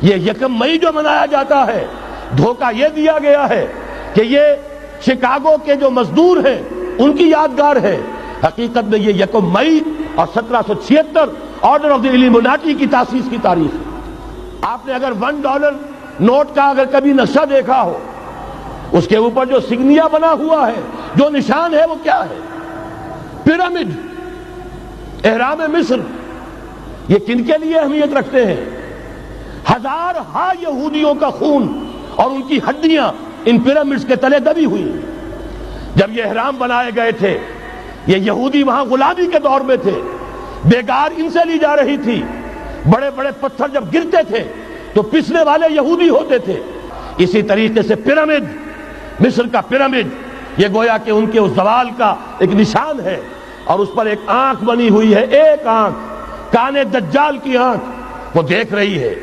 یہ یکم مئی جو منایا جاتا ہے، دھوکہ یہ دیا گیا ہے کہ یہ شکاگو کے جو مزدور ہیں ان کی یادگار ہے۔ حقیقت میں یہ یکم مئی اور 1776 آرڈر آف دی ایلیموناٹی کی تاسیس کی تاریخ ہے۔ آپ نے اگر $1 نوٹ کا اگر کبھی نقشہ دیکھا ہو، اس کے اوپر جو سگنیا بنا ہوا ہے، جو نشان ہے، وہ کیا ہے؟ پیرامڈ، اہرام مصر۔ یہ کن کے لیے اہمیت رکھتے ہیں؟ ہزارہا یہودیوں کا خون اور ان کی ہڈیاں ان پیرامڈز کے تلے دبی ہوئی۔ جب یہ اہرام بنائے گئے تھے، یہ یہودی وہاں غلامی کے دور میں تھے، بیگار ان سے لی جا رہی تھی، بڑے بڑے پتھر جب گرتے تھے تو پسنے والے یہودی ہوتے تھے۔ اسی طریقے سے پیرامڈ، مصر کا پیرامڈ، یہ گویا کہ ان کے اس زوال کا ایک نشان ہے، اور اس پر ایک آنکھ بنی ہوئی ہے، ایک آنکھ، کان دجال کی آنکھ، وہ دیکھ رہی ہے